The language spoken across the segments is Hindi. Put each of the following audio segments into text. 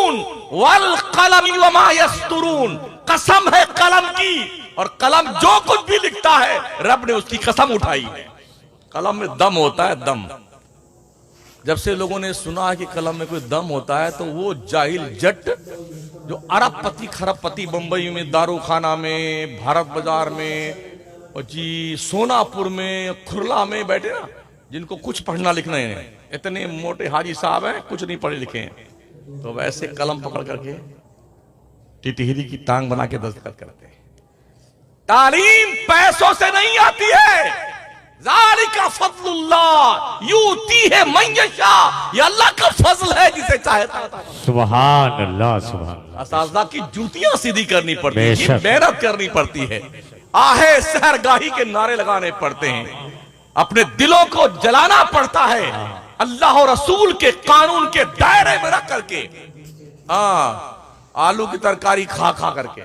यस्तुरून वल कलम वमा यस्तुरून, कसम है कलम की, और कलम जो कुछ भी लिखता है रब ने उसकी कसम उठाई है। कलम में दम होता है, दम। जब से लोगों ने सुना है कि कलम में कोई दम होता है तो वो जाहिल जट जो अरबपति खरबपति बंबई में, दारूखाना में, भारत बाजार में, और जी सोनापुर में, खुरला में बैठे ना, जिनको कुछ पढ़ना लिखना है, इतने मोटे हाजी साहब हैं, कुछ नहीं पढ़े लिखे हैं, तो वैसे कलम पकड़ करके टिटहिरी की टांग बना के दस्तखत करते हैं। तालीम पैसों से नहीं आती है। ज़ालिका फज़लुल्लाह यूतीहि मन यशा, ये अल्लाह का फजल है जिसे चाहता है। सुभान अल्लाह, सुभान अल्लाह। असातिज़ा की जूतियां सीधी करनी पड़ती है, मेहनत करनी पड़ती है, आहे सहरगाही के नारे लगाने पड़ते हैं, अपने दिलों को जलाना पड़ता है अल्लाह और रसूल के कानून के दायरे में रख करके। आलू की तरकारी खा खा करके।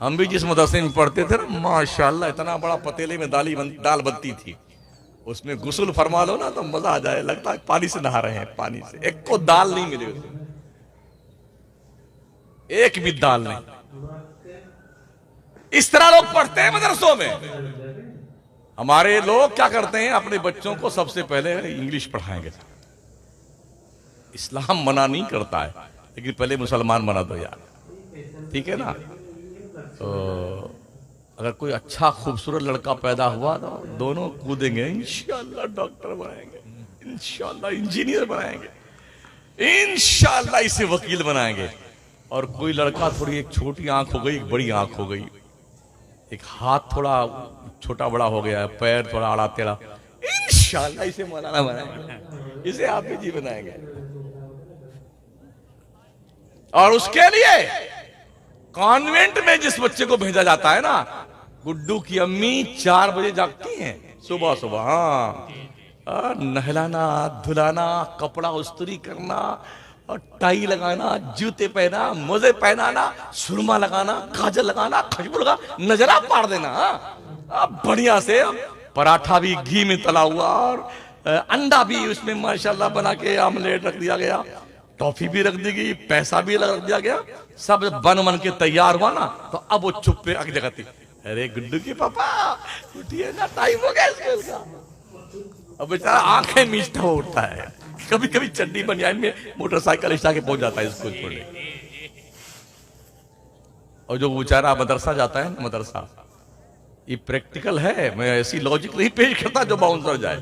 हम भी जिस मदरसे में पढ़ते थे ना, माशाल्लाह इतना बड़ा पतीले में दाल बनती थी, उसमें गुस्ल फरमा लो ना तो मजा आ जाए, लगता है पानी से नहा रहे हैं, पानी से। एक को दाल नहीं मिली उसमें, एक भी दाल नहीं। इस तरह लोग पढ़ते हैं मदरसों में। हमारे लोग क्या करते हैं, अपने बच्चों को सबसे पहले इंग्लिश पढ़ाएंगे। इस्लाम मना नहीं करता है, लेकिन पहले मुसलमान बना दो यार, ठीक है ना। तो अगर कोई अच्छा खूबसूरत लड़का पैदा हुआ तो दोनों कूदेंगे, इंशाल्लाह डॉक्टर बनाएंगे, इंशाल्लाह इंजीनियर बनाएंगे, इंशाल्लाह इसे वकील बनाएंगे। और कोई लड़का थोड़ी एक छोटी आंख हो गई, एक बड़ी आंख हो गई, एक हाथ थोड़ा छोटा बड़ा हो गया, पैर थोड़ा आड़ा टेढ़ा, इंशाल्लाह इसे मौलाना बनाएंगे, इसे हाफिज जी बनाएंगे। और उसके लिए कॉन्वेंट में जिस बच्चे को भेजा जाता है ना, गुड्डू की अम्मी 4 बजे जागती हैं सुबह सुबह। हाँ, नहलाना, धुलाना, कपड़ा उस्तरी करना, और टाई लगाना, जूते पहना, मोजे पहनाना, सुरमा लगाना, काजल लगाना, खुशबू लगा, नजरा पाड़ देना। बढ़िया से पराठा भी घी में तला हुआ, और अंडा भी उसमें माशाल्लाह बना के आमलेट रख दिया गया, टॉफी भी रख दी गई, पैसा भी रख दिया गया। सब बन के तैयार हुआ ना, तो अब वो चुप पे अग जगती, अरे गुड्डू के पापा उठिए ना, टाइम हो गया स्कूल का। अब बेचारा आंखें मीचता हुआ उठता है, कभी कभी चड्डी बनियान में मोटरसाइकिल इस्टा के पहुंच जाता है स्कूल छोड़ने। और जो बेचारा मदरसा जाता है, मदरसा ये प्रैक्टिकल है, मैं ऐसी लॉजिक नहीं पेश करता जो बाउंसर जाए।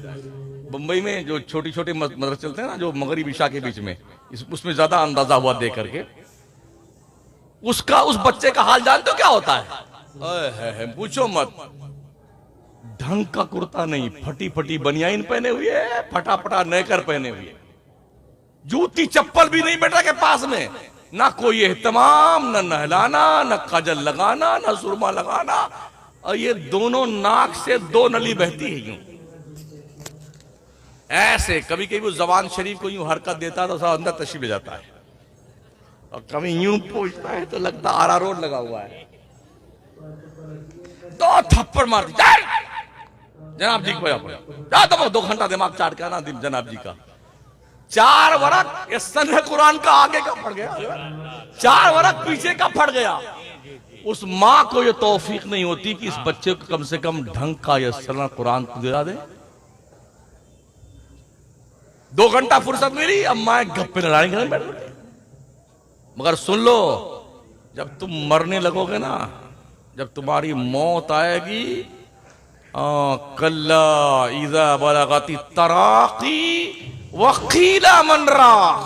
बंबई में जो छोटी छोटी मदरसे चलते हैं ना, जो मगरिब इशा के बीच में, उसमें ज्यादा अंदाजा हुआ देख करके। उसका उस बच्चे का हाल जानते हो क्या होता है? पूछो मत। ढंग का कुर्ता नहीं, फटी फटी बनियाइन पहने हुए, फटाफटा नेकर पहने हुए, जूती चप्पल भी नहीं बेटा के पास में, ना कोई एहतमाम, ना नहलाना, ना काजल लगाना, ना सुरमा लगाना, और ये दोनों नाक से 2 नली बहती है यूं ऐसे। कभी कभी वो जबान शरीफ को यूं हरकत देता है तो सब अंदर तशरीफ ले जाता है, और कभी यूं पूछता है तो लगता आरा रोड लगा हुआ है। 2 थप्पड़ मार दी, जनाब जी को जा, तो 2 घंटा दिमाग चाट के ना जनाब जी का। 4 वरक ये सन कुरान का आगे का पड़ गया, 4 वरक पीछे का फट गया। उस माँ को ये तौफीक नहीं होती कि इस बच्चे को कम से कम ढंग का ये सन कुरान दिला दे। 2 घंटा फुर्सत मिली, अब माँ गप्पे लड़ाई करने बैठ गई। मगर सुन लो, जब तुम मरने लगोगे ना, जब तुम्हारी मौत आएगी, कल्ला इज़ा बलगति तराकी वकीला मन राह,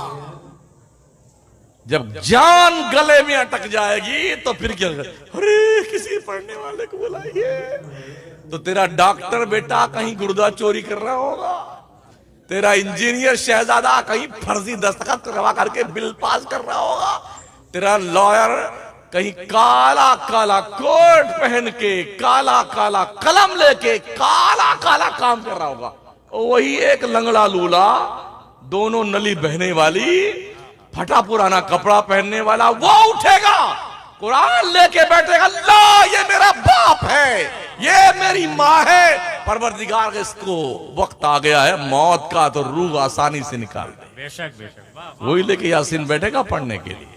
जब जान गले में अटक जाएगी तो फिर क्या, अरे किसी पढ़ने वाले को बुलाइए। तो तेरा डॉक्टर बेटा कहीं गुर्दा चोरी कर रहा होगा, तेरा इंजीनियर शहजादा कहीं फर्जी दस्तखत करवा करके बिल पास कर रहा होगा, तेरा लॉयर कहीं काला काला कोट पहन के, काला काला कलम लेके, काला काला काम कर रहा होगा। वही एक लंगड़ा लूला, दोनों नली बहने वाली, फटा पुराना कपड़ा पहनने वाला, वो उठेगा, कुरान लेके बैठेगा, ला ये मेरा बाप है, ये मेरी माँ है, परवरदिगार इसको वक्त आ गया है मौत का, तो रूह आसानी से निकाल दे। बेशक बेशक, वाह, वाह, वही लेके यासीन बैठेगा पढ़ने के लिए।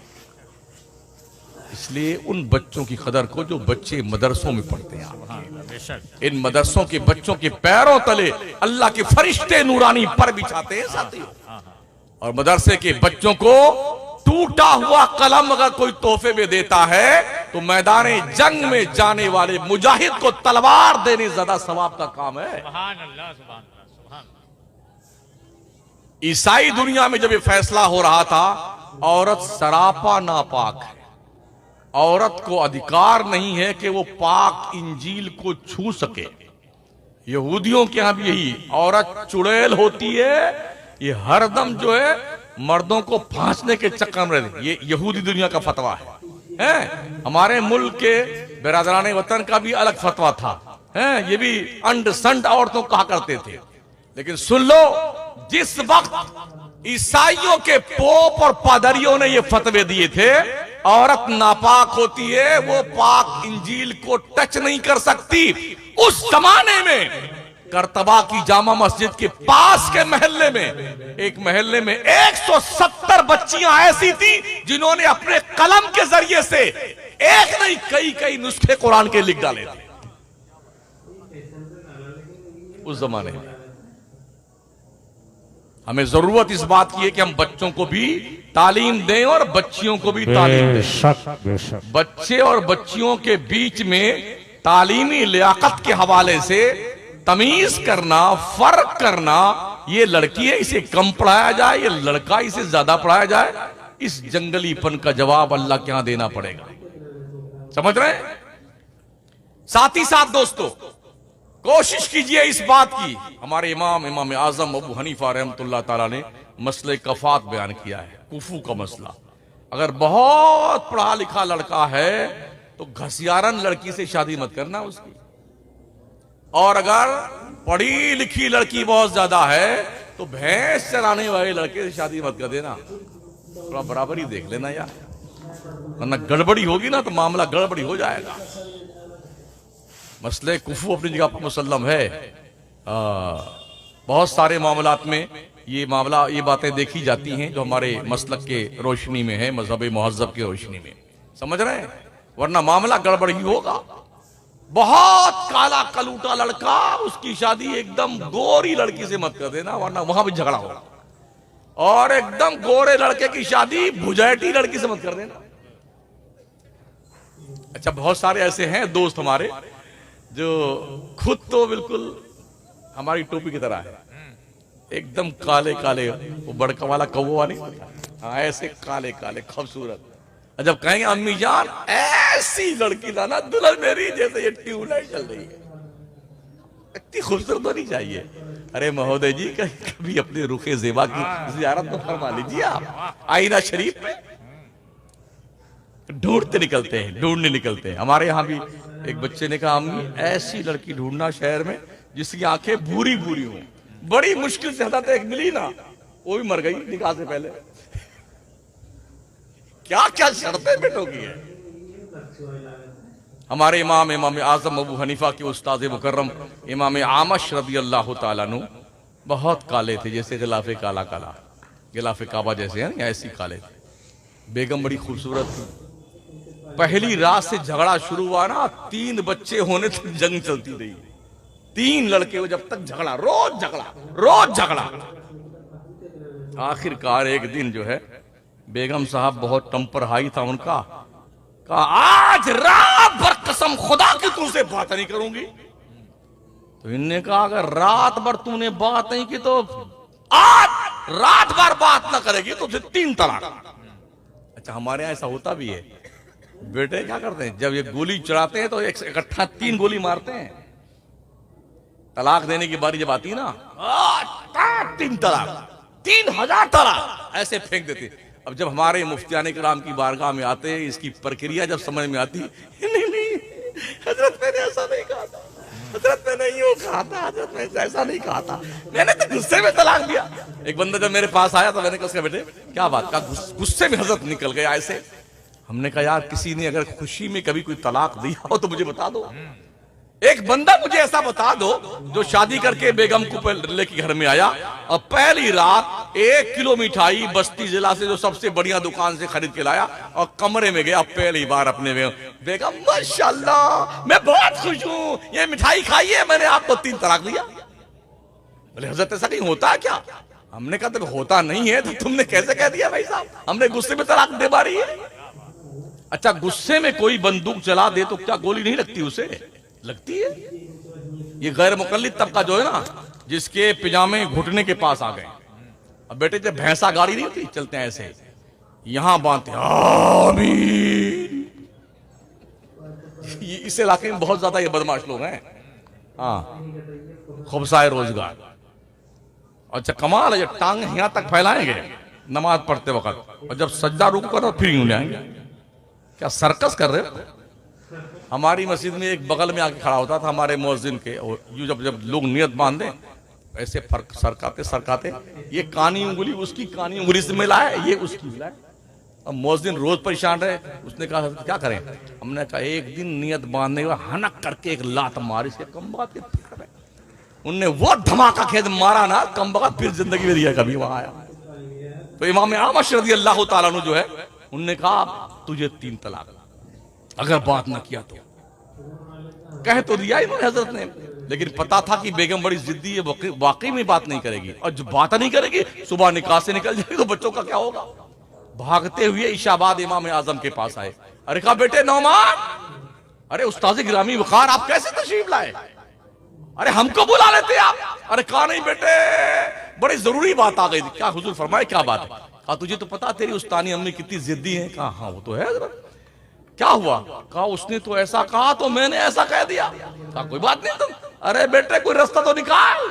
इसलिए उन बच्चों की कदर को जो बच्चे मदरसों में पढ़ते हैं। हाँ, बेशक, इन मदरसों के बच्चों के पैरों तले अल्लाह के फरिश्ते नूरानी पर बिछाते हैं साथियों। और मदरसे के बच्चों को टूटा हुआ कलम अगर कोई तोहफे में देता है तो मैदान जंग में जाने वाले मुजाहिद को तलवार देने ज्यादा सवाब का काम है। सुभान अल्लाह, सुभान अल्लाह, सुभान अल्लाह। ईसाई दुनिया में जब ये फैसला हो रहा था, औरत सरापा नापाक है, औरत को अधिकार नहीं है कि वो पाक इंजील को छू सके। यहूदियों के यहां भी यही, औरत चुड़ैल होती है, ये हरदम जो है मर्दों को फांसने के चक्कर में रहती। ये यहूदी दुनिया का फतवा है। हमारे मुल्क के बिरादरान वतन का भी अलग फतवा था, है? ये भी अंडसंड औरतों कहा करते थे। लेकिन सुन लो, जिस वक्त ईसाइयों के पोप और पादरियों ने ये फतवे दिए थे, औरत नापाक होती है, वो पाक इंजील को टच नहीं कर सकती, उस जमाने में करतबा की जामा मस्जिद के पास के महल्ले में, एक महल्ले में 170 बच्चियां ऐसी थी जिन्होंने अपने कलम के जरिए से एक नहीं कई कई नुस्खे कुरान के लिख डाले थे उस जमाने में। हमें जरूरत इस बात की है कि हम बच्चों को भी तालीम दें और बच्चियों को भी तालीम दें। बेशक बेशक, बच्चे और बच्चियों के बीच में तालीमी लियाकत के हवाले से तमीज करना, फर्क करना, ये लड़की है इसे कम पढ़ाया जाए, ये लड़का इसे ज्यादा पढ़ाया जाए, इस जंगलीपन का जवाब अल्लाह के यहां देना पड़ेगा। समझ रहे हैं? साथ ही साथ दोस्तों, कोशिश कीजिए इस बात की, हमारे इमाम आजम अबू हनीफा रहमतुल्लाह ताला ने मसले कफात बयान किया है, कुफू का मसला। अगर बहुत पढ़ा लिखा लड़का है तो घसियारन लड़की से शादी मत करना उसकी, और अगर पढ़ी लिखी लड़की बहुत ज्यादा है तो भैंस चराने वाले लड़के से शादी मत कर देना। थोड़ा बराबरी देख लेना यार, वरना गड़बड़ी होगी ना तो मामला गड़बड़ी हो जाएगा। मसले कुफू अपनी जगह पर मुसल्लम है। बहुत सारे मामलात में ये बातें देखी जाती हैं जो हमारे मसलक के रोशनी में है, मजहब मुहज्जब की रोशनी में। समझ रहे हैं? वरना मामला गड़बड़ ही होगा। बहुत काला कलूटा लड़का, उसकी शादी एकदम गोरी लड़की से मत कर देना, वरना वहां भी झगड़ा होगा। और एकदम गोरे लड़के की शादी भुजैटी लड़की से मत कर देना। अच्छा, बहुत सारे ऐसे हैं दोस्त हमारे जो खुद तो बिल्कुल हमारी टोपी की तरह है, एकदम काले काले, वो बड़का वाला कौवा नहीं होता, हाँ ऐसे काले काले खूबसूरत। जब कहेंगे अम्मी जान ऐसी लड़की लाना दुल्हन मेरी जैसे ये ट्यूबलाइट चल रही है, इतनी खूबसूरत होनी चाहिए। अरे महोदय जी, कभी अपने रुखे ज़ेबा की ज़ियारत तो फरमा लीजिए आप, आईना शरीफ में ढूंढने निकलते हैं। हमारे यहाँ भी एक बच्चे ने कहा अम्मी ऐसी लड़की ढूंढना शहर में जिसकी आंखें भूरी भूरी हों। बड़ी मुश्किल से हदा एक मिली ना, वो भी मर गई निकाह से पहले। क्या क्या शर्तें बैठोगी है। हमारे इमाम आजम अबू हनीफा के उस्ताद मुकर्रम इमाम आमश रदी अल्लाह ताला अन्हु बहुत काले थे, जैसे गिलाफे काला काला, गिलाफे काबा जैसे हैं, ऐसी काले थे। बेगम बड़ी खूबसूरत थी। पहली रात से झगड़ा शुरू हुआ ना, 3 बच्चे होने तक जंग चलती रही। 3 लड़के हो जब तक झगड़ा, रोज झगड़ा। आखिरकार एक दिन जो है बेगम साहब बहुत टेम्पर हाई था उनका, कहा आज रात भर कसम खुदा की तुमसे बात नहीं करूंगी। तो इनने कहा अगर रात भर तूने बात नहीं की तो आज रात भर बात ना करेगी तो 3 तलाक। अच्छा, हमारे यहां ऐसा होता भी है। बेटे क्या करते हैं, जब ये गोली चढ़ाते हैं तो इकट्ठा 3 गोली मारते हैं। तलाक देने की बारी जब आती है ना, 3 तलाक, 3000 तलाक ऐसे फेंक देते। अब जब हमारे मुफ्तियाने कराम की बारगाह में आते हैं, इसकी प्रक्रिया जब समझ में आती, नहीं हजरत मैंने ऐसा नहीं कहा था, हजरत मैंने यूं कहा था, हजरत मैंने ऐसा नहीं कहा था, मैंने तो गुस्से में तलाक दिया। एक बंदा जब मेरे पास आया तो मैंने कहा उसका बेटे क्या बात का, गुस्से में हजरत निकल गया ऐसे। हमने कहा यार किसी ने अगर खुशी में कभी कोई तलाक दिया हो तो मुझे बता दो। एक बंदा मुझे ऐसा बता दो जो शादी करके बेगम को लेके घर में आया और पहली रात 1 किलो मिठाई बस्ती जिला से जो सबसे बढ़िया दुकान से खरीद के लाया और कमरे में गया पहली बार अपने बेगम, माशाल्लाह मैं बहुत खुश हूं, ये मिठाई खाई है, मैंने आपको 3 तलाक दिया। बोले हजरत ऐसा कहीं होता है क्या? हमने कहा तो होता नहीं है, तो तुमने कैसे कह दिया भाई साहब? हमने गुस्से में तलाक दे मारी है। अच्छा, गुस्से में कोई बंदूक चला दे तो क्या गोली नहीं लगती उसे? लगती है। ये गैर मुकल्लिद तबका जो है ना, जिसके पिजामे घुटने के पास आ गए। अब बेटे जब भैंसा गाड़ी नहीं होती, चलते हैं ऐसे, यहां बांधते आमीन। इस इलाके में बहुत ज्यादा ये बदमाश लोग हैं। हाँ, खुबसाए रोजगार। अच्छा कमाल है, जब टांग यहां तक फैलाएंगे नमाज पढ़ते वक्त, और जब सज्जा रुक कर फिर यूं जाएंगे। क्या सर्कस कर रहे हो? हमारी मस्जिद में एक बगल में आके खड़ा होता था हमारे मुअज्जिन के, और यूं जब लोग नियत बांधे ऐसे फर्क सरकाते, ये कानी उंगली उसकी कानी उंगली से मिलाए, ये उसकी मिलाए। अब मुअज्जिन रोज परेशान रहे, उसने कहा क्या करें? हमने कहा एक दिन नियत बांधने के बाद हनक करके एक लात मारी, इसके कम बात के उनने वो धमाका खेद मारा ना, कम बात फिर जिंदगी में दिया कभी वहां आया। तो इमाम आमश रज़ी अल्लाह तआला अन्हु जो है, उनने कहा तुझे 3 तलाक, अगर बात ना किया तो। कह तो दिया इन्होंने हजरत ने, लेकिन पता था कि बेगम बड़ी जिद्दी है, वाकई में बात नहीं करेगी, और जो बात नहीं करेगी सुबह निकाह से निकल जाएगी तो बच्चों का क्या होगा? भागते हुए इशाबाद इमाम आजम के पास आए। अरे कहा बेटे नौमान, अरे उस्ताद गिरामी वकार आप कैसे तशरीफ लाए? अरे हमको बुला लेते आप। अरे कहा नहीं बेटे, बड़ी जरूरी बात आ गई थी। क्या हुजूर फरमाए, क्या बात है? कहा तुझे तो पता तेरी उस्तानी अम्मी कितनी जिद्दी है। कहा हाँ वो तो है। क्या हुआ? कहा उसने तो ऐसा कहा तो मैंने ऐसा कह दिया। कहा कोई बात नहीं तुम, अरे बेटे कोई रास्ता तो निकाल,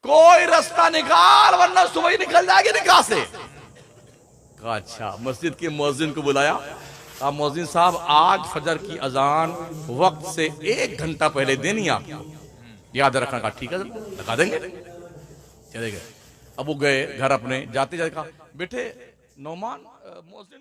कोई रास्ता निकाल वरना सुबह ही निकल जाएगी निकाह से। कहा अच्छा। मस्जिद के मुअज्जिन को बुलाया। कहा मुअज्जिन साहब आज फजर की अजान वक्त से 1 घंटा पहले देनी आपको, याद रखना। का ठीक है लगा देंगे। चले गए। अब वो गए घर अपने, जाते जाते कहा बेटे नौमान मुअज्जिन